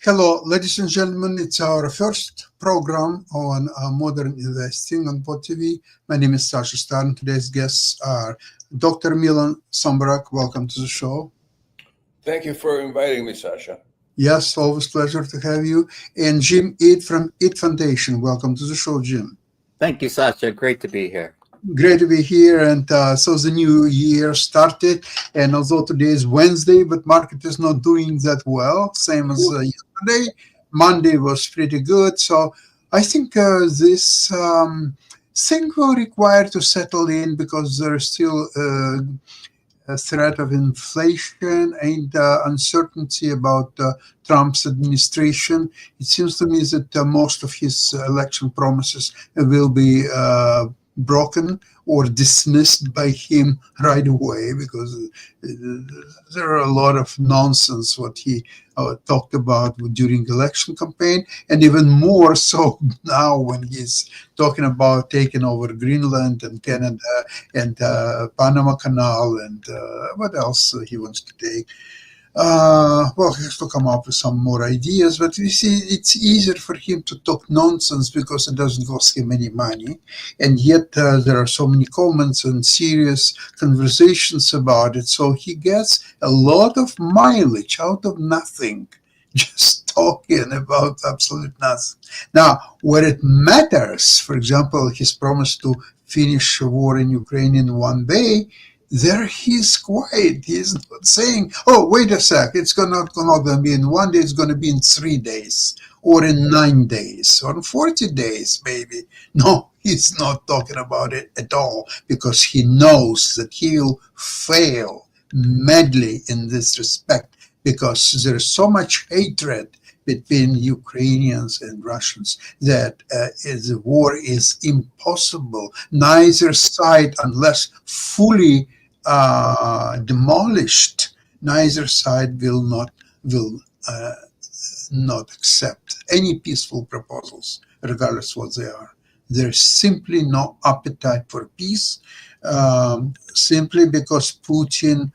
Hello, ladies and gentlemen. It's our first program on modern investing on PODTV. My name is Sasha Star, and today's guests are Dr. Milan Sombarak. Welcome to the show. Thank you for inviting me, Sasha. Yes, always pleasure to have you. And Jim Eid from Eid Foundation. Welcome to the show, Jim. Thank you, Sasha. Great to be here. Great to be here. And so the new year started. And although today is Wednesday, but market is not doing that well, same as yesterday. Monday was pretty good. So I think this thing will require to settle in because there is still a threat of inflation and uncertainty about Trump's administration. It seems to me that most of his election promises will be broken or dismissed by him right away because there are a lot of nonsense what he talked about during election campaign, and even more so now when he's talking about taking over Greenland and Canada and Panama Canal and what else he wants to take. Well, he has to come up with some more ideas, but you see, it's easier for him to talk nonsense because it doesn't cost him any money. And yet there are so many comments and serious conversations about it. So he gets a lot of mileage out of nothing, just talking about absolute nothing. Now, where it matters, for example, his promise to finish a war in Ukraine in one day, there he's quiet. He's not saying, oh, wait a sec, it's not going to be in one day, it's going to be in 3 days, or in 9 days, or in 40 days, maybe. No, he's not talking about it at all, because he knows that he will fail madly in this respect, because there's so much hatred between Ukrainians and Russians that the war is impossible. Neither side, unless fully demolished, neither side will not accept any peaceful proposals, regardless what they are. There's simply no appetite for peace, simply because Putin,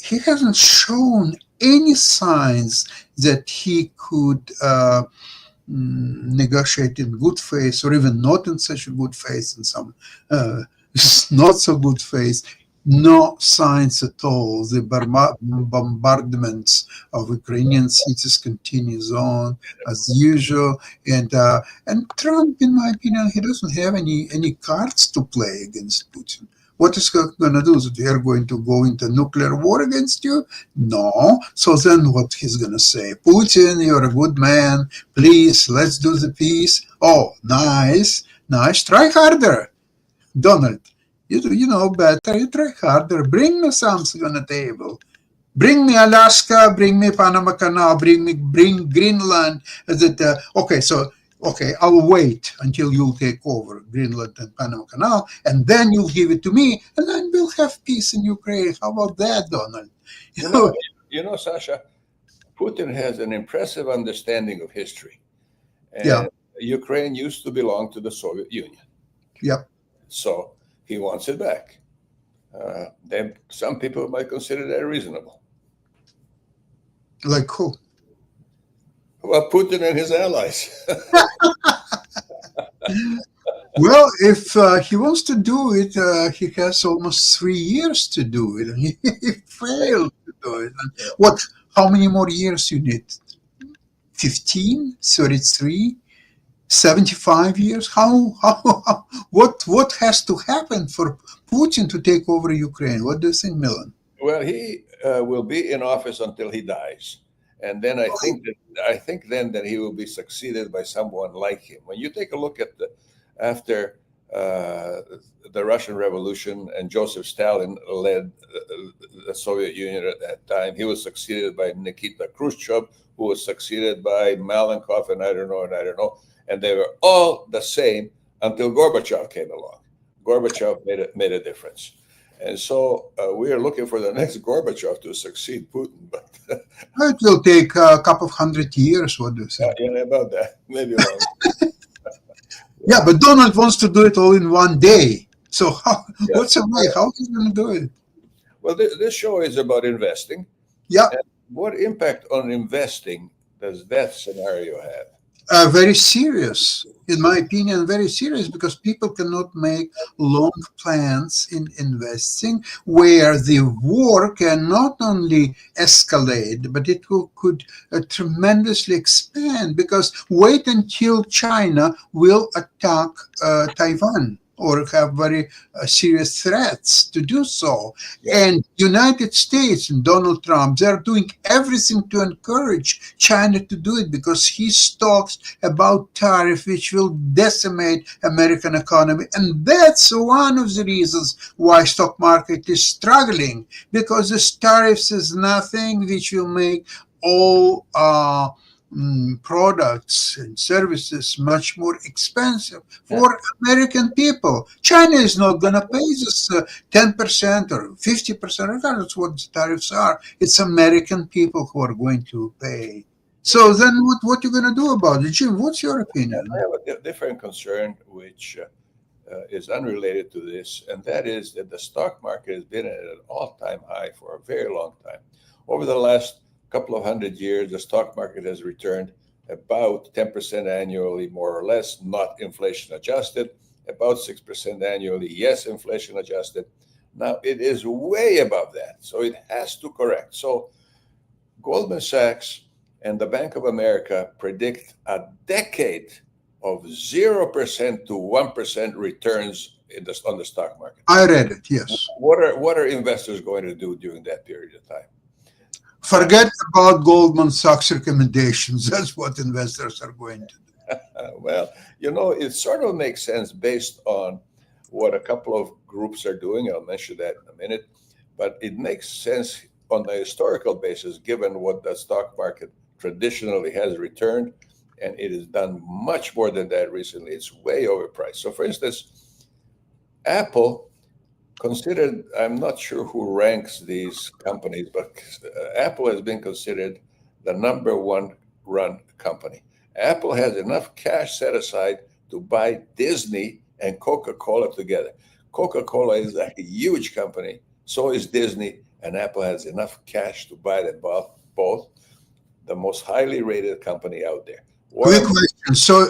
he hasn't shown any signs that he could negotiate in good faith, or even not in such a good faith, in some not so good faith. No signs at all. The bombardments of Ukrainian cities continues on as usual, and Trump, in my opinion, he doesn't have any cards to play against Putin. What is going to do? That they are going to go into nuclear war against you? No. So then what he's going to say? Putin, you're a good man. Please, let's do the peace. Oh, nice. Try harder. Donald, you know better. You try harder. Bring me something on the table. Bring me Alaska. Bring me Panama Canal. Bring Greenland. Okay, I'll wait until you'll take over Greenland and Panama Canal, and then you'll give it to me, and then we'll have peace in Ukraine. How about that, Donald? You know, Sasha, Putin has an impressive understanding of history. And Ukraine used to belong to the Soviet Union. Yep. So he wants it back. Some people might consider that reasonable. Like who? Well, Putin and his allies. Well, if he wants to do it, he has almost 3 years to do it, and he failed to do it. And how many more years you need? 15, 33, 75 years? What has to happen for Putin to take over Ukraine? What do you think, Milan? Well, he will be in office until he dies. And then I think then that he will be succeeded by someone like him. When you take a look at after the Russian Revolution and Joseph Stalin led the Soviet Union at that time, he was succeeded by Nikita Khrushchev, who was succeeded by Malenkov, and I don't know. And they were all the same until Gorbachev came along. Gorbachev made a difference. And so we are looking for the next Gorbachev to succeed Putin. But it will take a couple of 100 years, what do you say? Yeah, about that. Maybe longer. Yeah, but Donald wants to do it all in one day. So what's the way? How is he going to do it? Well, this show is about investing. Yeah. And what impact on investing does that scenario have? Very serious, in my opinion, very serious, because people cannot make long plans in investing where the war can not only escalate, but could tremendously expand. Because wait until China will attack Taiwan or have very serious threats to do so. Yeah. And United States and Donald Trump, they're doing everything to encourage China to do it, because he talks about tariff which will decimate American economy. And that's one of the reasons why stock market is struggling, because this tariffs is nothing which will make all products and services much more expensive for American people. China is not going to pay this 10% or 50%, regardless what the tariffs are. It's American people who are going to pay. So then what you going to do about it? Jim, what's your I opinion? have a different concern, which is unrelated to this, and that is that the stock market has been at an all-time high for a very long time. Over the last couple of 100 years, the stock market has returned about 10% annually, more or less, not inflation adjusted, about 6% annually, yes, inflation adjusted. Now it is way above that, so it has to correct. So Goldman Sachs and the Bank of America predict a decade of 0% to 1% returns on the stock market. I read it, yes. What are investors going to do during that period of time? Forget about Goldman Sachs recommendations. That's what investors are going to do. Well, it sort of makes sense based on what a couple of groups are doing. I'll mention that in a minute. But it makes sense on the historical basis, given what the stock market traditionally has returned. And it has done much more than that recently. It's way overpriced. So, for instance, Apple considered, I'm not sure who ranks these companies, but Apple has been considered the number one run company. Apple has enough cash set aside to buy Disney and Coca-Cola together. Coca-Cola is a huge company, so is Disney, and Apple has enough cash to buy them both, the most highly rated company out there. Quick question. So,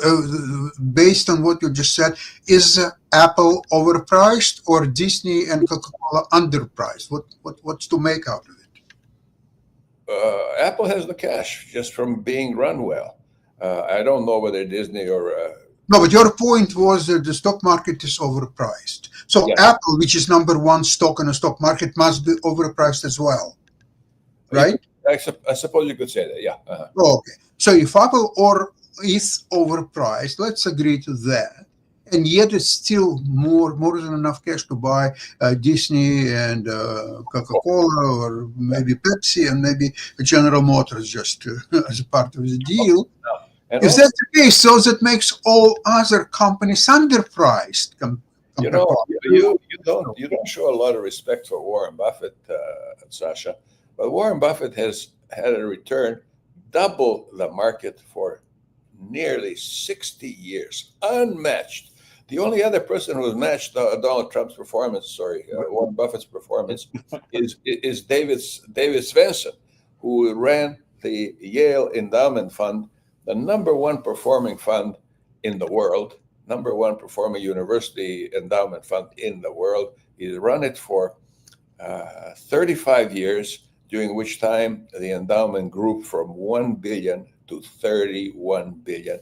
based on what you just said, is Apple overpriced or Disney and Coca-Cola underpriced? What's to make out of it? Apple has the cash just from being run well. I don't know whether Disney or No, but your point was that the stock market is overpriced. So Yeah. Apple, which is number one stock in the stock market, must be overpriced as well, right? I suppose you could say that. Yeah. Okay. So if Apple is overpriced, let's agree to that. And yet it's still more than enough cash to buy Disney and Coca-Cola, or maybe Pepsi, and maybe General Motors, just as a part of the deal. And If also, that's the case, so that makes all other companies underpriced. you don't show a lot of respect for Warren Buffett, Sasha, but Warren Buffett has had a return double the market for nearly 60 years, unmatched. The only other person who has matched Donald Trump's performance, Warren Buffett's performance, is David Svensson, who ran the Yale Endowment Fund, the number one performing fund in the world, number one performing university endowment fund in the world. He's run it for 35 years, during which time the endowment grew from 1 billion to 31 billion,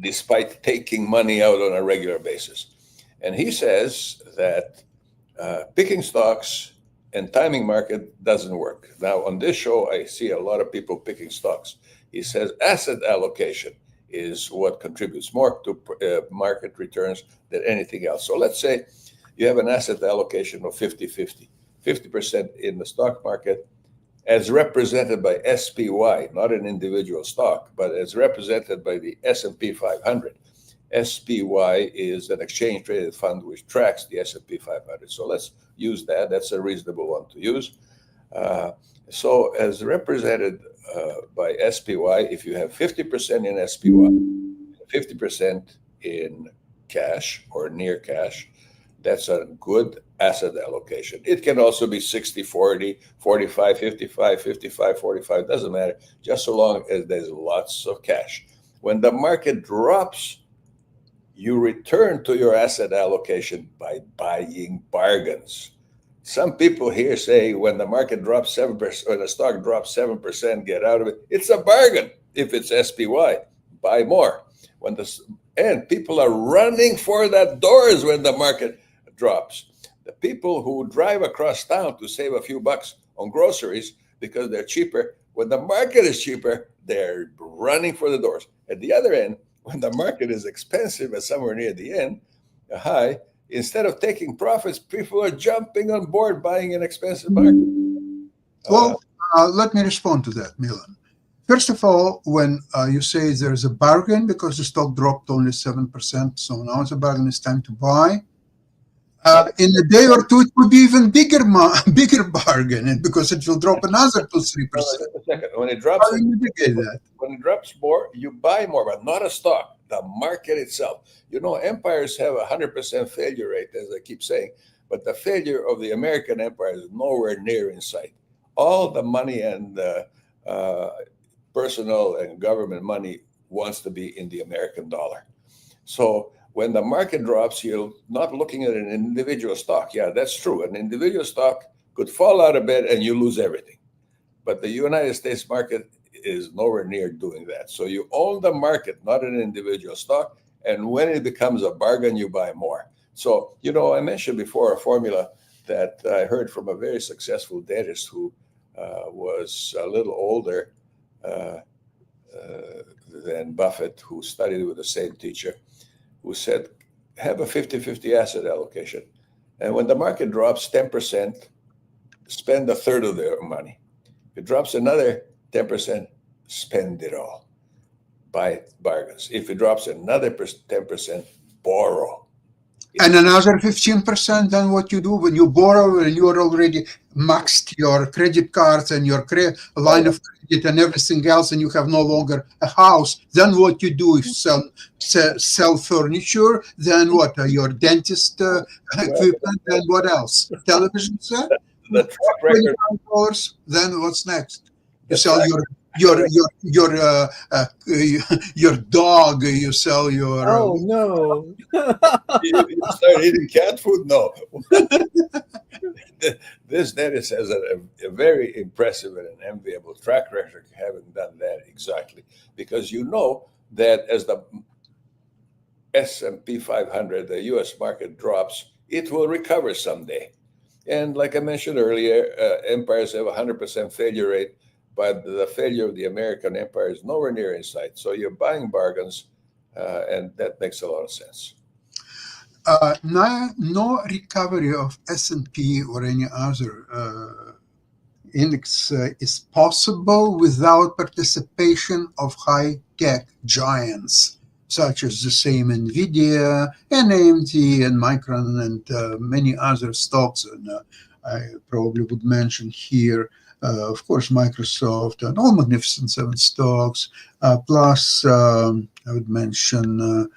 despite taking money out on a regular basis. And he says that picking stocks and timing market doesn't work. Now, on this show, I see a lot of people picking stocks. He says asset allocation is what contributes more to market returns than anything else. So let's say you have an asset allocation of 50-50, 50% in the stock market, as represented by SPY, not an individual stock, but as represented by the S&P 500. SPY is an exchange-traded fund which tracks the S&P 500. So let's use that. That's a reasonable one to use. So as represented by SPY, if you have 50% in SPY, 50% in cash or near cash, That's a good asset allocation. It can also be 60-40, 45, 55, 55, 45, doesn't matter, just so long as there's lots of cash. When the market drops, you return to your asset allocation by buying bargains. Some people here say when the market drops 7%, when the stock drops 7%, get out of it. It's a bargain. If it's SPY, buy more. And people are running for that doors when the market drops. The people who drive across town to save a few bucks on groceries because they're cheaper, when the market is cheaper, they're running for the doors. At the other end, when the market is expensive and somewhere near the end, a high, instead of taking profits, people are jumping on board buying an expensive market. Well, let me respond to that, Milan. First of all, when you say there's a bargain because the stock dropped only 7%, so now it's a bargain, it's time to buy. In a day or two, it would be even bigger bargain, and because it will drop another 2-3%. Just a second. When it drops, How do you mitigate that? when it drops more, you buy more, but not a stock, the market itself. You know, empires have a 100% failure rate, as I keep saying, but the failure of the American empire is nowhere near in sight. All the money and personal and government money wants to be in the American dollar. So when the market drops, you're not looking at an individual stock. Yeah, that's true. An individual stock could fall out of bed and you lose everything. But the United States market is nowhere near doing that. So you own the market, not an individual stock. And when it becomes a bargain, you buy more. So, you know, I mentioned before a formula that I heard from a very successful dentist who was a little older than Buffett, who studied with the same teacher, who said, have a 50-50 asset allocation. And when the market drops 10%, spend a third of their money. If it drops another 10%, spend it all. Buy bargains. If it drops another 10%, borrow. And another 15%, then what you do when you borrow and you are already maxed your credit cards and your line of credit and everything else, and you have no longer a house, then what you do is sell furniture, then what? Your dentist equipment, and what else? Television set? The track record. $25, then what's next? You sell your dog, you sell your Oh no! You start eating cat food? No. This dentist has a very impressive and an enviable track record, having done that exactly. Because you know that as the S&P 500, the U.S. market drops, it will recover someday. And like I mentioned earlier, empires have a 100% failure rate, but the failure of the American empire is nowhere near in sight. So you're buying bargains, and that makes a lot of sense. No recovery of S&P or any other index is possible without participation of high-tech giants, such as the same NVIDIA and AMD and Micron and many other stocks. And I probably would mention here, of course, Microsoft and all Magnificent Seven stocks, plus I would mention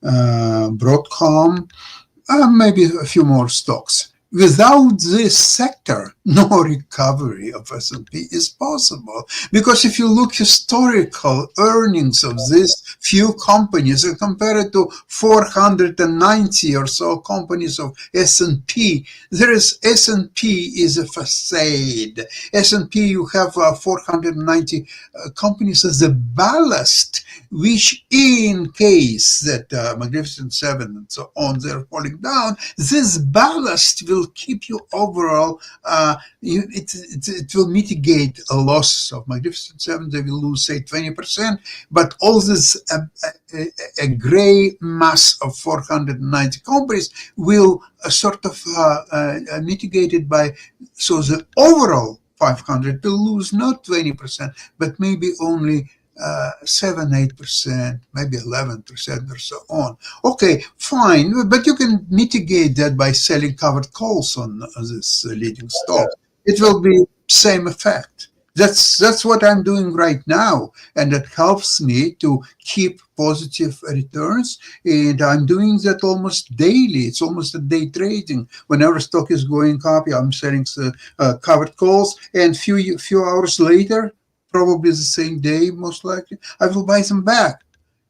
Broadcom, maybe a few more stocks. Without this sector, no recovery of S&P is possible. Because if you look historical earnings of these few companies and compare it to 490 or so companies of S&P, S&P is a facade. S&P, you have 490 companies as a ballast, which in case that Magnificent Seven and so on, they're falling down, this ballast will keep you overall, it will mitigate a loss of Magnificent Seven. They will lose, say, 20%, but all this a gray mass of 490 companies will sort of mitigate it by, so the overall 500 will lose not 20%, but maybe only 7-8%, maybe 11% or so on. Okay, fine, but you can mitigate that by selling covered calls on this leading stock. It will be same effect. That's what I'm doing right now, and that helps me to keep positive returns. And I'm doing that almost daily. It's almost a day trading. Whenever stock is going up, I'm selling covered calls, and few hours later, probably the same day, most likely, I will buy them back,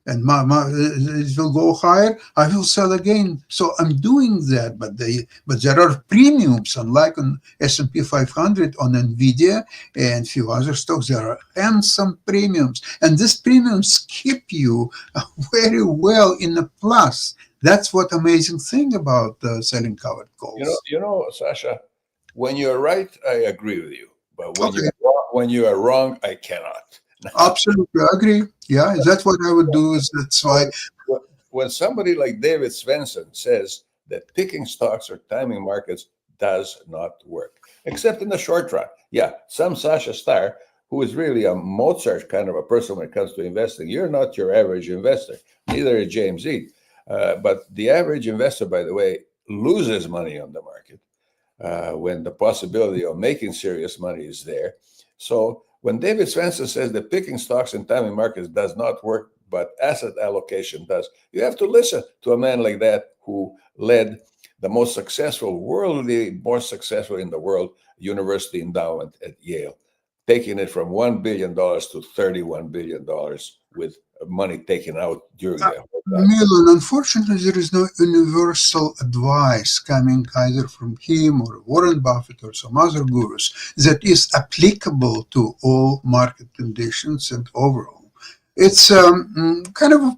and it will go higher. I will sell again. So I'm doing that, but there are premiums, unlike on S&P 500, on Nvidia and few other stocks. There are handsome premiums, and these premiums keep you very well in a plus. That's what amazing thing about selling covered calls. Sasha, when you're right, I agree with you. But Okay, when you are wrong, I cannot. absolutely, I agree. Yeah, that's what I would do. Is that's why. When somebody like David Svensson says that picking stocks or timing markets does not work, except in the short run. Yeah, some Sasha Starr, who is really a Mozart kind of a person when it comes to investing, you're not your average investor. Neither is James E. But the average investor, by the way, loses money on the market when the possibility of making serious money is there. So when David Svensson says that picking stocks and timing markets does not work, but asset allocation does, you have to listen to a man like that who led the most successful, worldly, more successful in the world university endowment at Yale, taking it from $1 billion to $31 billion with money taken out during the whole time. Milan, unfortunately, there is no universal advice coming either from him or Warren Buffett or some other gurus that is applicable to all market conditions and overall. It's kind of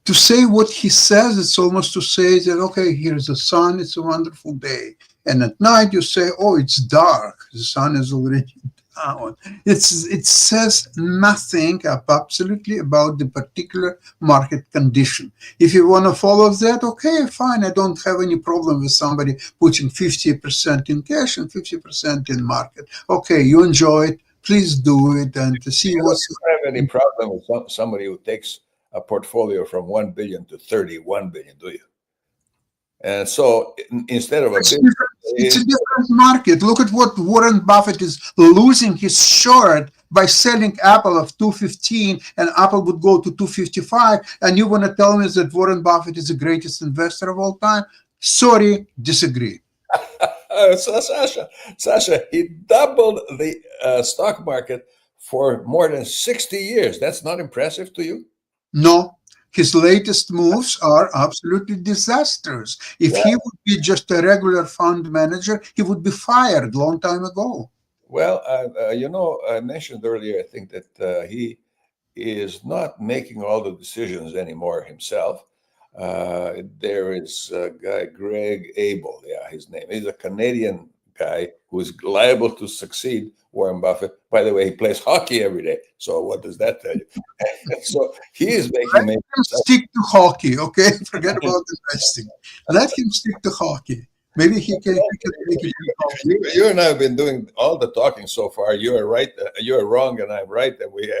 to say what he says. It's almost to say that, okay, here's the sun, it's a wonderful day. And at night you say, oh, it's dark, the sun is already down. It says nothing absolutely about the particular market condition. If you want to follow that, okay, fine. I don't have any problem with somebody putting 50% in cash and 50% in market. Okay, you enjoy it. Please do it and to see You what's. don't have any problem with somebody who takes a portfolio from 1 billion to 31 billion, do you? And so instead of a It's billion, different. It's a different market. Look at what Warren Buffett is losing his short by selling Apple of 215, and Apple would go to 255. And you want to tell me that Warren Buffett is the greatest investor of all time? Sorry, disagree. so Sasha, he doubled the stock market for more than 60 years. That's not impressive to you? No, his latest moves are absolutely disasters. If Yeah. he would be just a regular fund manager, he would be fired long time ago. Well, I mentioned earlier, I think that he is not making all the decisions anymore himself. There is a guy, Greg Abel, yeah, his name. He's a Canadian guy who is liable to succeed Warren Buffett. By the way, he plays hockey every day. So what does that tell you? So he is Let making maybe him stick to hockey, okay? Forget about investing. Let him stick to hockey. Maybe he can make it in hockey. you and I have been doing all the talking so far. You are right. You are wrong, and I'm right. And we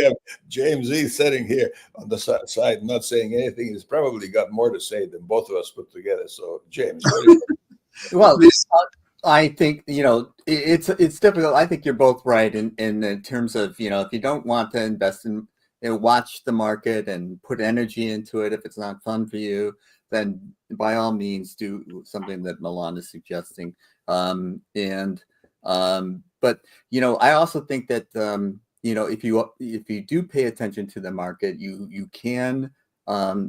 have James E. sitting here on the side, not saying anything. He's probably got more to say than both of us put together. So, James, what do you Well, Please. I think it's difficult. I think you're both right in terms of if you don't want to invest in watch the market and put energy into it if it's not fun for you, then by all means do something that Milan is suggesting. But I also think that if you do pay attention to the market, you can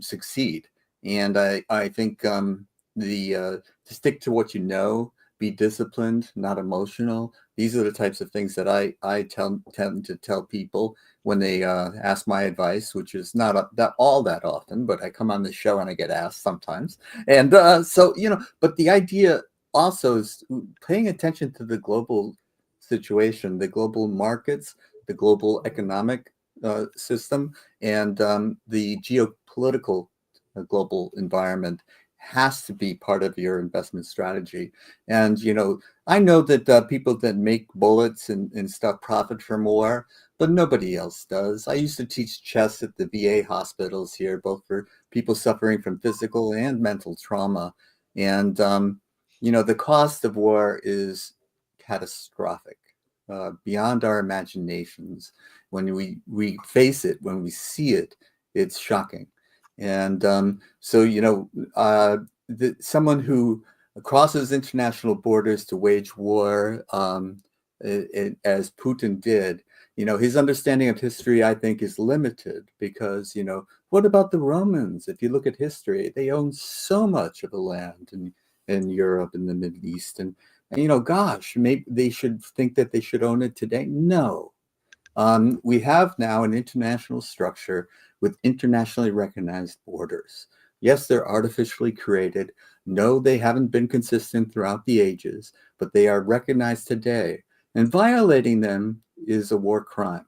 succeed. And I think to stick to what you know, be disciplined, not emotional. These are the types of things that I tend to tell people when they ask my advice, which is not that all that often, but I come on the show and I get asked sometimes. And but the idea also is paying attention to the global situation, the global markets, the global economic system, and the geopolitical global environment has to be part of your investment strategy. And I know that people that make bullets and stuff profit from war, but nobody else does. I used to teach chess at the VA hospitals here, both for people suffering from physical and mental trauma. And the cost of war is catastrophic. beyond our imaginations. When we face it, when we see it, it's shocking. And so, someone who crosses international borders to wage war, as Putin did, his understanding of history, I think, is limited because, what about the Romans? If you look at history, they owned so much of the land in Europe and the Middle East. And gosh, maybe they should think that they should own it today. No. We have now an international structure with internationally recognized borders. Yes, they're artificially created. No, they haven't been consistent throughout the ages, but they are recognized today. And violating them is a war crime.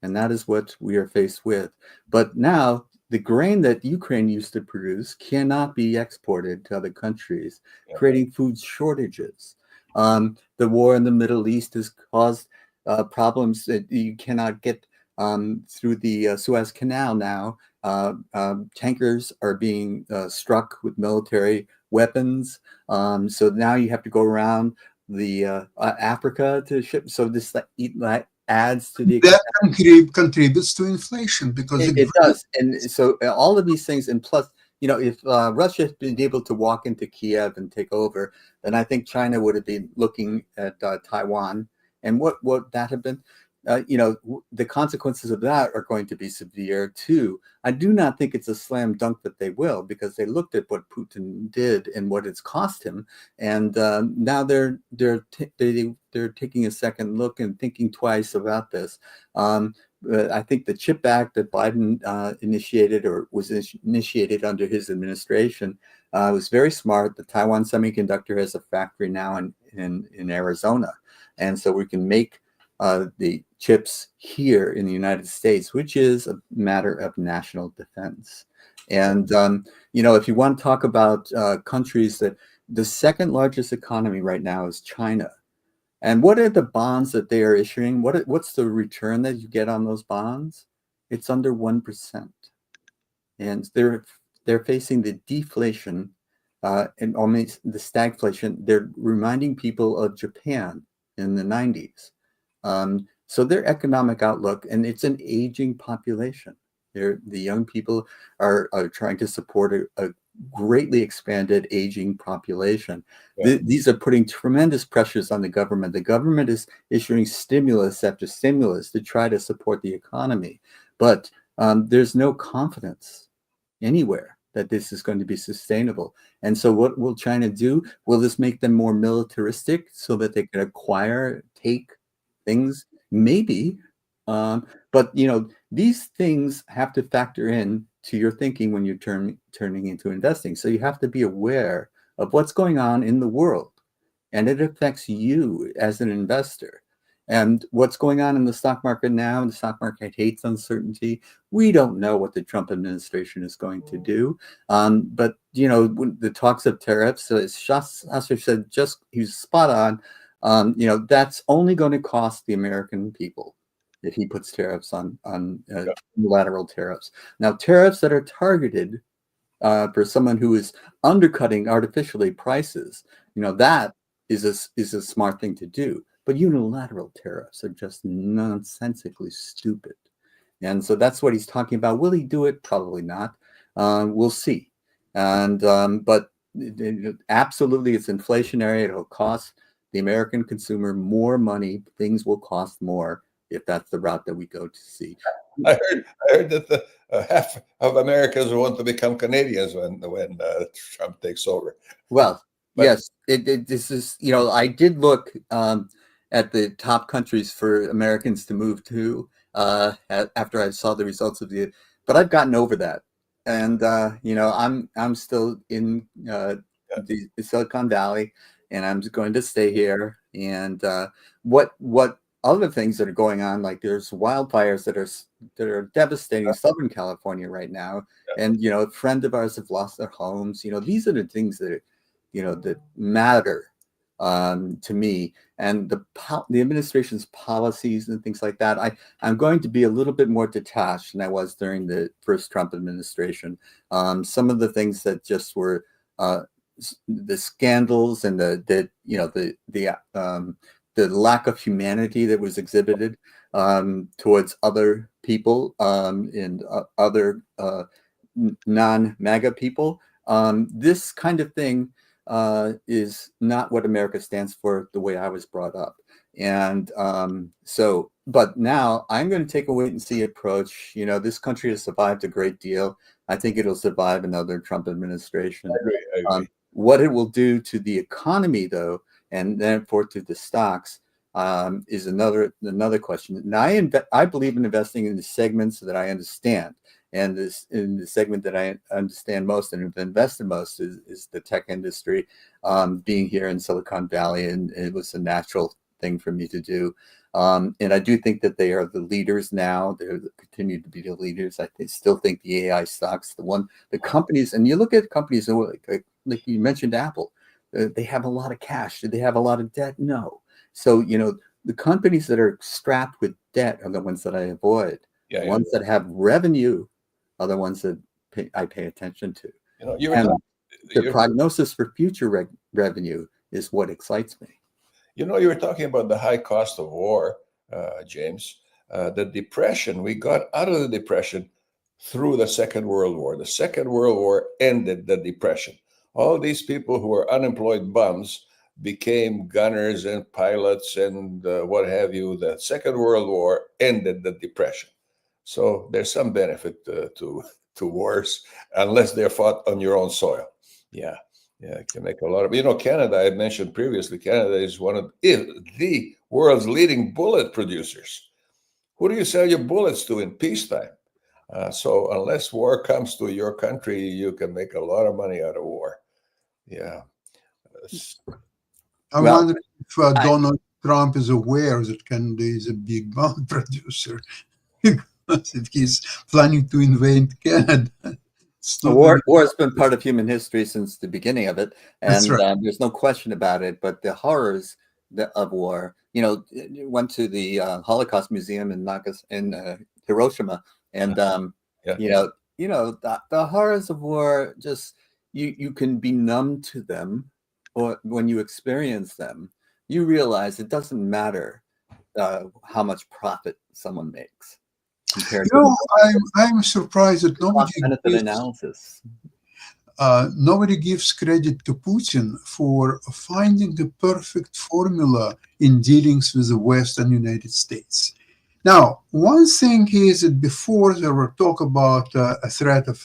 And that is what we are faced with. But now the grain that Ukraine used to produce cannot be exported to other countries, creating food shortages. The war in the Middle East has caused problems that you cannot get through the Suez Canal now. Tankers are being struck with military weapons. So now you have to go around the Africa to ship. So this adds to the That contributes to inflation because it does. And so all of these things, and plus, if Russia had been able to walk into Kiev and take over, then I think China would have been looking at Taiwan. And what would that have been? The consequences of that are going to be severe too. I do not think it's a slam dunk that they will, because they looked at what Putin did and what it's cost him, and now they're taking a second look and thinking twice about this. I think the CHIP Act that Biden initiated, or was initiated under his administration, was very smart. The Taiwan Semiconductor has a factory now in Arizona, and so we can make the chips here in the United States, which is a matter of national defense. And, if you want to talk about countries, that the second largest economy right now is China. And what are the bonds that they are issuing? What's the return that you get on those bonds? It's under 1%. And they're facing the deflation and almost the stagflation. They're reminding people of Japan in the 90s. So their economic outlook, and it's an aging population. The young people are trying to support a greatly expanded aging population. These are putting tremendous pressures on the government. The government is issuing stimulus after stimulus to try to support the economy, but there's no confidence anywhere that this is going to be sustainable. And so what will China do? Will this make them more militaristic so that they can take things? Maybe. But these things have to factor in to your thinking when you're turning into investing. So you have to be aware of what's going on in the world, and it affects you as an investor. And what's going on in the stock market now, and the stock market hates uncertainty. We don't know what the Trump administration is going to do. But when the talks of tariffs, as Shastra said, he was spot on. That's only going to cost the American people if he puts tariffs on unilateral tariffs. Now, tariffs that are targeted for someone who is undercutting artificially prices, that is a smart thing to do. But unilateral tariffs are just nonsensically stupid. And so that's what he's talking about. Will he do it? Probably not. We'll see. And but absolutely, it's inflationary. It'll cost the American consumer more money. Things will cost more if that's the route that we go to see. I heard that half of Americans want to become Canadians when Trump takes over. Well, yes, this is, I did look at the top countries for Americans to move to after I saw the results but I've gotten over that. And, I'm still in the Silicon Valley, and I'm going to stay here. And what other things that are going on, like there's wildfires that are devastating Southern California right now. And, a friend of ours have lost their homes. These are the things that, that matter to me, and the administration's policies and things like that. I'm going to be a little bit more detached than I was during the first Trump administration. Some of the things that just were the scandals and the the lack of humanity that was exhibited towards other people and other non-MAGA people. This kind of thing is not what America stands for the way I was brought up. And but now I'm going to take a wait and see approach. This country has survived a great deal. I think it'll survive another Trump administration. I agree. What it will do to the economy, though, and therefore to the stocks, is another question. Now, I believe in investing in the segments that I understand. And in the segment that I understand most and have invested most is the tech industry. Being here in Silicon Valley, and it was a natural thing for me to do. And I do think that they are the leaders now. They continue to be the leaders. I still think the AI stocks, the companies, and you look at companies like you mentioned, Apple. They have a lot of cash. Do they have a lot of debt? No. So the companies that are strapped with debt are the ones that I avoid. The ones that have revenue are the ones that I pay attention to. The prognosis for future revenue is what excites me. You were talking about the high cost of war, James. The Depression, we got out of the Depression through the Second World War. The Second World War ended the Depression. All these people who were unemployed bums became gunners and pilots and what have you. The Second World War ended the Depression. So there's some benefit to wars, unless they're fought on your own soil. Yeah, it can make a lot of. Canada, I had mentioned previously, Canada is one of the world's leading bullet producers. Who do you sell your bullets to in peacetime? So unless war comes to your country, you can make a lot of money out of war. Yeah. I wonder if Donald Trump is aware that Canada is a big bomb producer. If he's planning to invade Canada. War has been part of human history since the beginning of it, and right. There's no question about it. But the horrors of war, went to the Holocaust Museum in Hiroshima, and the horrors of war, just you can be numb to them, or when you experience them, you realize it doesn't matter how much profit someone makes. I'm surprised that nobody gives credit to Putin for finding the perfect formula in dealings with the Western United States. Now, one thing is that before there were talk about a threat of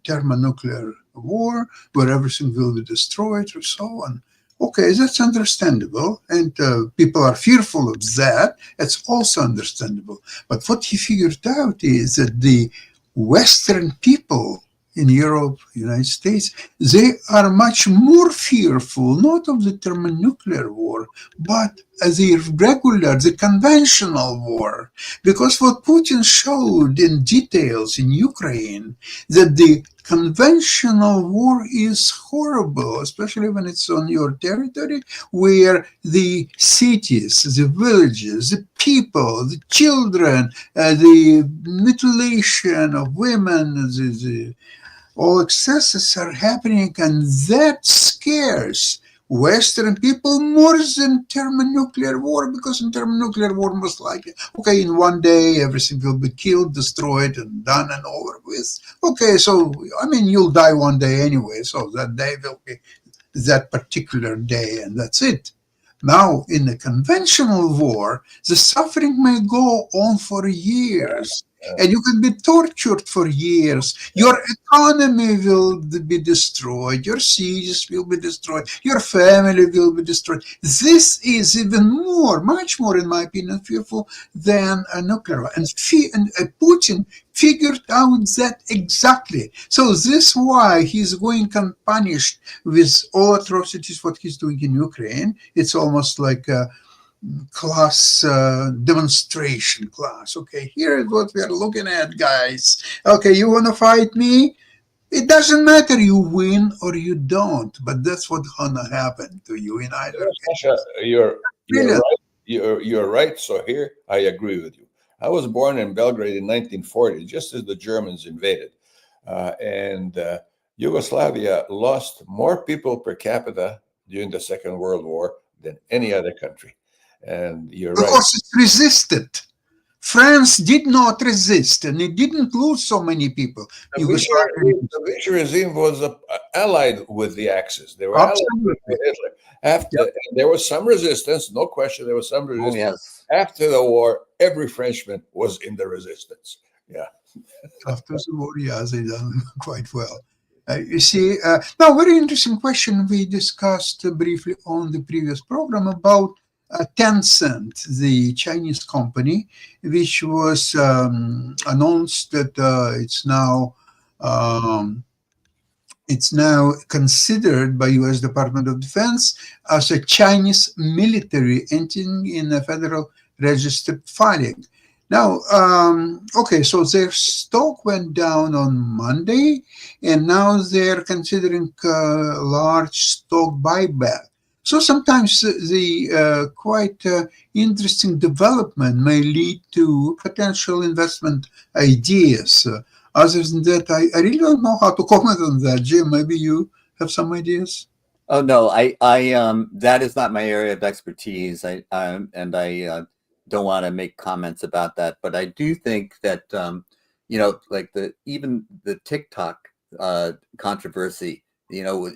thermonuclear war, where everything will be destroyed or so on. Okay, that's understandable, and people are fearful of that. It's also understandable. But what he figured out is that the Western people in Europe, United States, they are much more fearful, not of the thermonuclear war, but the conventional war. Because what Putin showed in details in Ukraine, that the conventional war is horrible, especially when it's on your territory, where the cities, the villages, the people, the children, the mutilation of women, all excesses are happening, and that scares Western people more than thermonuclear war, because in thermonuclear war, most likely, okay, in one day, everything will be killed, destroyed, and done and over with. Okay, so, you'll die one day anyway, so that day will be that particular day, and that's it. Now, in a conventional war, the suffering may go on for years. And you can be tortured for years. Your economy will be destroyed. Your cities will be destroyed. Your family will be destroyed. This is even much more, in my opinion, fearful than a nuclear war. And Putin figured out that exactly. So this is why he's going unpunished with all atrocities, what he's doing in Ukraine. It's almost like class demonstration class. Okay, here is what we are looking at, guys. Okay, you want to fight me? It doesn't matter you win or you don't, but that's what's gonna happen to you in either case. Sasha, you're right. You're right. So here I agree with you. I was born in Belgrade in 1940, just as the Germans invaded, and Yugoslavia lost more people per capita during the Second World War than any other country. And you're right. Because it resisted. France did not resist, and it didn't lose so many people. The Yugoslavia, Vichy regime was allied with the Axis. They were allied with absolutely. Hitler. Yeah. There was some resistance, no question. There was some Oh resistance. yes. After the war, every Frenchman was in the resistance. Yeah. After the war, yeah, they done quite well. You see, now very interesting question we discussed briefly on the previous program about Tencent, the Chinese company, which was announced that um, it's now considered by U.S. Department of Defense as a Chinese military entity in a federal registered filing. Now, okay, so their stock went down on Monday, and now they're considering large stock buyback. So sometimes the quite interesting development may lead to potential investment ideas. Other than that, I really don't know how to comment on that. Jim, maybe you have some ideas? Oh no, that is not my area of expertise. I don't want to make comments about that, but I do think that like even the TikTok controversy,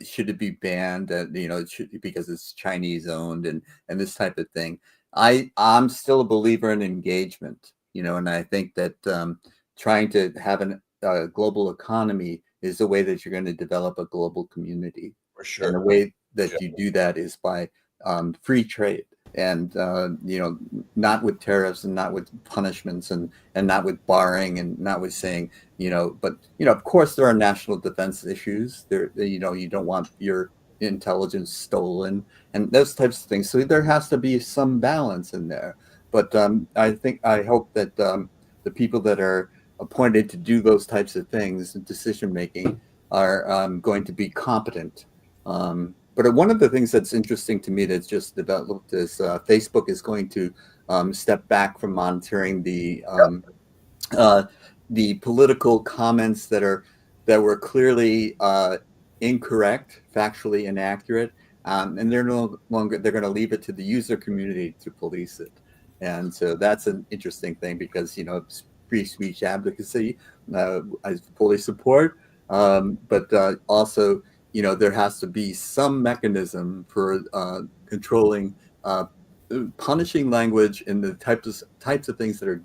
should it be banned? It should, because it's Chinese owned and this type of thing. I'm still a believer in engagement, and I think that trying to have a global economy is the way that you're going to develop a global community. For And the sure. way Yeah. that you do that is by free trade, and not with tariffs and not with punishments and not with barring and not with saying, but of course there are national defense issues. You don't want your intelligence stolen and those types of things. So there has to be some balance in there. But I hope that the people that are appointed to do those types of things and decision making are going to be competent. But one of the things that's interesting to me that's just developed is Facebook is going to step back from monitoring the political comments that were clearly incorrect, factually inaccurate, and they're no longer they're going to leave it to the user community to police it. And so that's an interesting thing because free speech advocacy I fully support, but also there has to be some mechanism for controlling punishing language and the types of things that are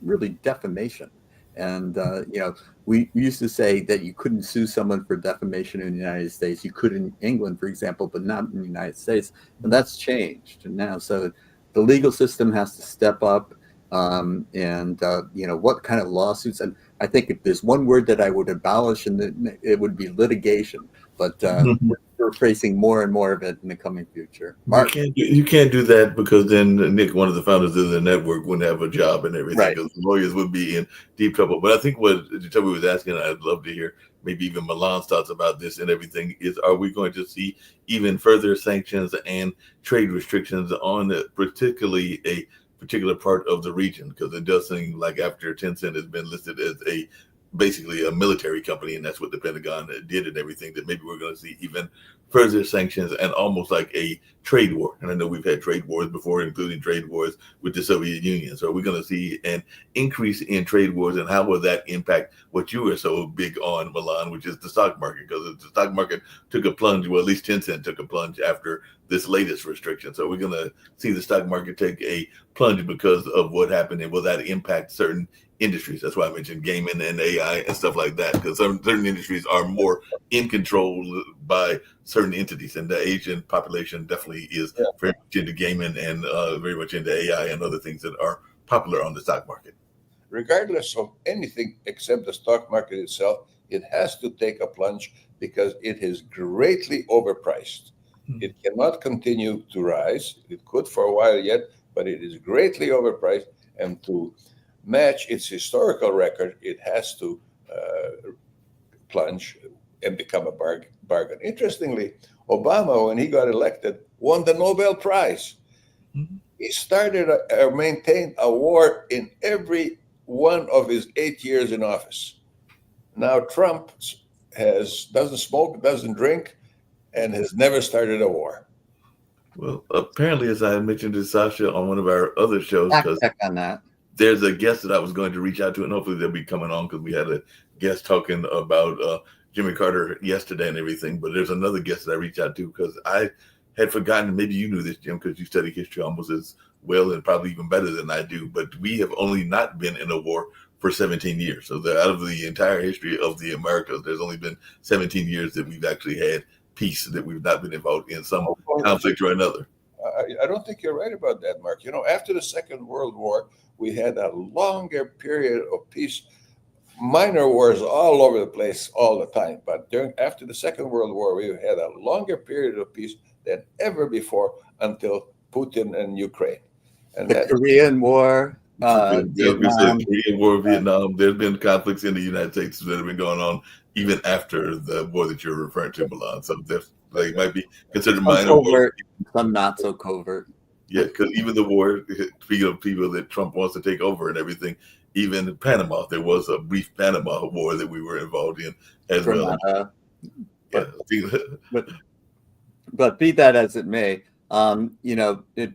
really defamation. And we used to say that you couldn't sue someone for defamation in the United States. You could in England, for example, but not in the United States. And that's changed. And now, so the legal system has to step up. And what kind of lawsuits? And I think if there's one word that I would abolish, it would be litigation. But we're facing more and more of it in the coming future. Mark, You can't do that because then Nick, one of the founders of the network, wouldn't have a job and everything right? because lawyers would be in deep trouble. But I think what Jacoby was asking, I'd love to hear maybe even Milan's thoughts about this and everything, is are we going to see even further sanctions and trade restrictions on particularly a particular part of the region? Because it does seem like after Tencent has been listed as basically a military company, and that's what the Pentagon did and everything, that maybe we're going to see even further sanctions and almost like a trade war. And I know we've had trade wars before, including trade wars with the Soviet Union. So we're going to see an increase in trade wars, and how will that impact what you are so big on, Milan, which is the stock market? Because the stock market took a plunge, well, at least Tencent took a plunge after this latest restriction. So we're going to see the stock market take a plunge because of what happened, and will that impact certain industries? That's why I mentioned gaming and AI and stuff like that, because certain industries are more in control by certain entities, and the Asian population definitely is very much into gaming and very much into AI and other things that are popular on the stock market. Regardless of anything except the stock market itself, it has to take a plunge because it is greatly overpriced. It cannot continue to rise. It could for a while yet, but it is greatly overpriced. And to match its historical record, it has to plunge and become a bargain. Interestingly, Obama, when he got elected, won the Nobel Prize. He started or maintained a war in every one of his 8 years in office. Now Trump doesn't smoke, doesn't drink, and has never started a war. Well, apparently, as I mentioned to Sasha on one of our other shows, Fact because check on that. there's a guest that I was going to reach out to, and hopefully they'll be coming on because we had a guest talking about Jimmy Carter yesterday and everything. But there's another guest that I reached out to because I had forgotten. Maybe you knew this, Jim, because you study history almost as well and probably even better than I do. But we have only not been in a war for 17 years. So out of the entire history of the Americas, there's only been 17 years that we've actually had peace, that we've not been involved in some conflict or another. I don't think you're right about that, Mark. After the Second World War, we had a longer period of peace, minor wars all over the place all the time. But after the Second World War, we had a longer period of peace than ever before until Putin and Ukraine. And The Korean War, Vietnam. Vietnam. Korean War, Vietnam. There's been conflicts in the United States that have been going on even after the war that you're referring to, Milan. So they might be considered Some minor covert, wars. some not so covert. Yeah, because even the war, speaking of people that Trump wants to take over and everything, even in Panama, there was a brief Panama war that we were involved in as well. But be that as it may,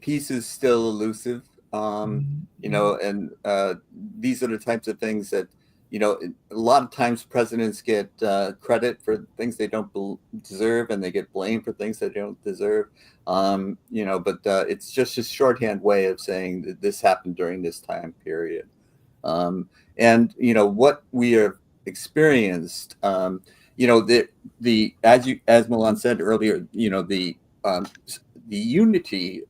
peace is still elusive. And these are the types of things that, a lot of times presidents get credit for things they don't deserve, and they get blamed for things they don't deserve. But it's just a shorthand way of saying that this happened during this time period. What we have experienced, as Milan said earlier, the unity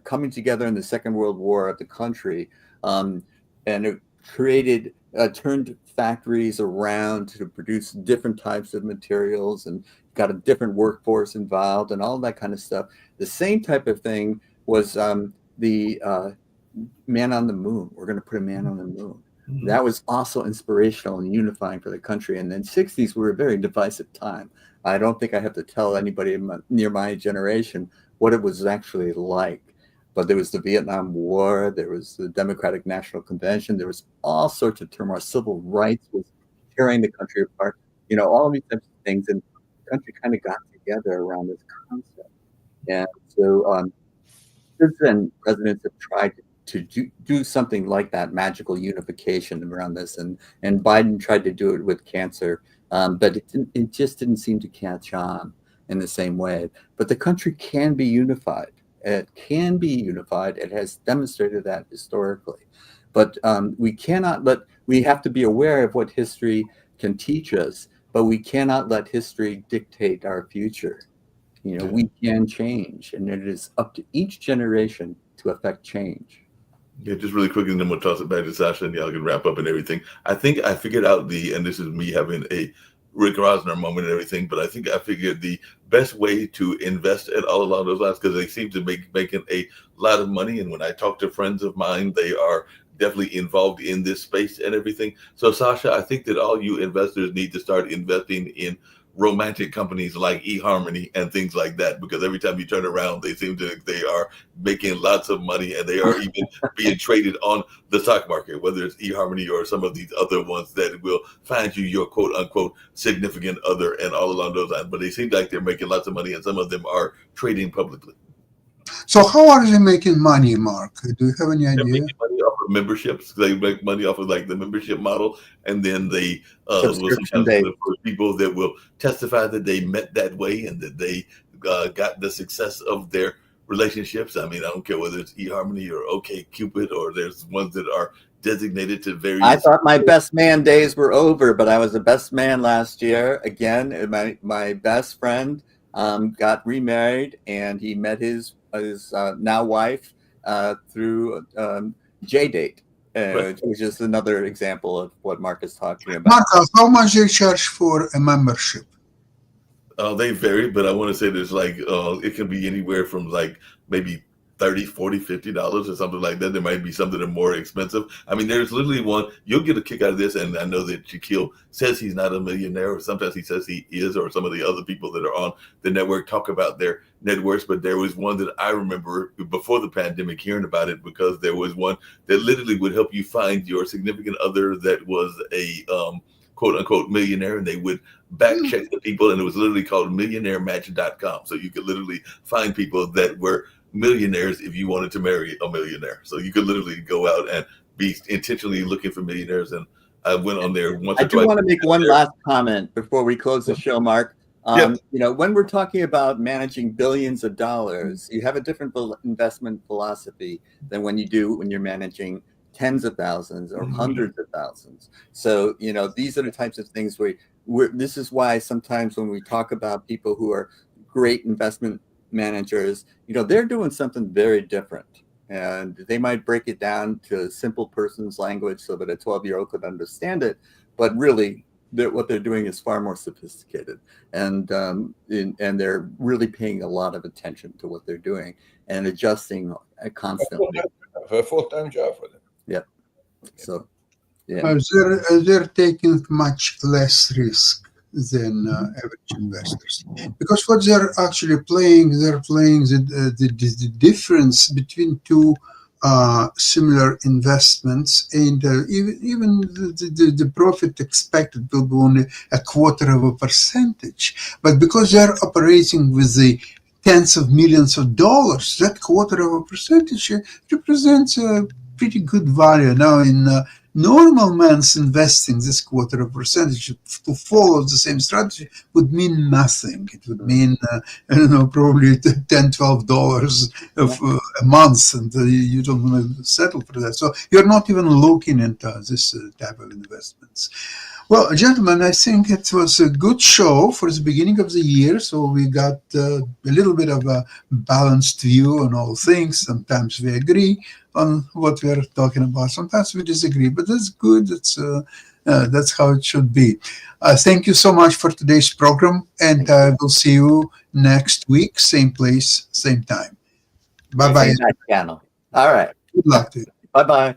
coming together in the Second World War of the country, and it created turned factories around to produce different types of materials and got a different workforce involved and all that kind of stuff. The same type of thing was the man on the moon. We're going to put a man on the moon. Mm-hmm. That was also inspirational and unifying for the country. And then 60s were a very divisive time. I don't think I have to tell anybody near my generation what it was actually like. But there was the Vietnam War, there was the Democratic National Convention, there was all sorts of turmoil. Civil rights was tearing the country apart. All these types of things. And the country kind of got together around this concept. And so since then, presidents have tried to do something like that, magical unification around this. And Biden tried to do it with cancer, but it just didn't seem to catch on in the same way. But the country can be unified. It can be unified. It has demonstrated that historically. But we have to be aware of what history can teach us, but we cannot let history dictate our future. We can change, and it is up to each generation to affect change. Yeah, just really quickly, and then we'll toss it back to Sasha, and y'all can wrap up and everything. I think I figured out and this is me having a Rick Rosner moment and everything, but I think I figured the best way to invest at all along those lines, because they seem to be making a lot of money. And when I talk to friends of mine, they are definitely involved in this space and everything. So Sasha, I think that all you investors need to start investing in romantic companies like eHarmony and things like that, because every time you turn around, they are making lots of money, and they are even being traded on the stock market, whether it's eHarmony or some of these other ones that will find you your quote unquote significant other and all along those lines. But they seem like they're making lots of money, and some of them are trading publicly. So how are they making money, Mark? Do you have any idea? They're making money off of memberships. They make money off of like the membership model, and then they will sometimes look for people that will testify that they met that way and that they got the success of their relationships. I mean, I don't care whether it's eHarmony or OkCupid, or there's ones that are designated to various. I thought my best man days were over, but I was the best man last year. Again, my best friend got remarried, and he met his now wife through JDate, which is another example of what Mark is talking about. Mark, how much they charge for a membership? They vary, but I want to say there's like it can be anywhere from like maybe $30, $40, $50 or something like that. There might be some that are more expensive. I mean, there's literally one, you'll get a kick out of this, and I know that Shaquille says he's not a millionaire, or sometimes he says he is, or some of the other people that are on the network talk about their net worths. But there was one that I remember before the pandemic hearing about it, because there was one that literally would help you find your significant other that was a quote unquote millionaire, and they would back check the people, and it was literally called millionairematch.com. So you could literally find people that were millionaires if you wanted to marry a millionaire. So you could literally go out and be intentionally looking for millionaires. And I went on there once I or do twice. want to make one last comment before we close the show, Mark. Yeah. You know, when we're talking about managing billions of dollars, you have a different investment philosophy than when you're managing tens of thousands or hundreds of thousands. So, you know, these are the types of things this is why sometimes when we talk about people who are great investment managers, you know, they're doing something very different. And they might break it down to a simple person's language so that a 12-year-old could understand it. But really, what they're doing is far more sophisticated. And they're really paying a lot of attention to what they're doing and adjusting constantly. A full-time job for them. Yep. So, yeah. They're taking much less risk than average investors, because what they're actually playing, the difference between two similar investments, and even the profit expected will be only 0.25%. But because they're operating with the tens of millions of dollars, that 0.25% represents a pretty good value. Now, in normal man's investing, this 0.25% to follow the same strategy would mean nothing. It would mean, I don't know, probably $10-12 a month, and you don't want to settle for that. So you're not even looking into this type of investments. Well, gentlemen, I think it was a good show for the beginning of the year. So we got a little bit of a balanced view on all things. Sometimes we agree on what we're talking about. Sometimes we disagree, but that's good. That's how it should be. Thank you so much for today's program, and we'll see you next week, same place, same time. Bye-bye. Same channel. All right. Good luck to you. Bye-bye.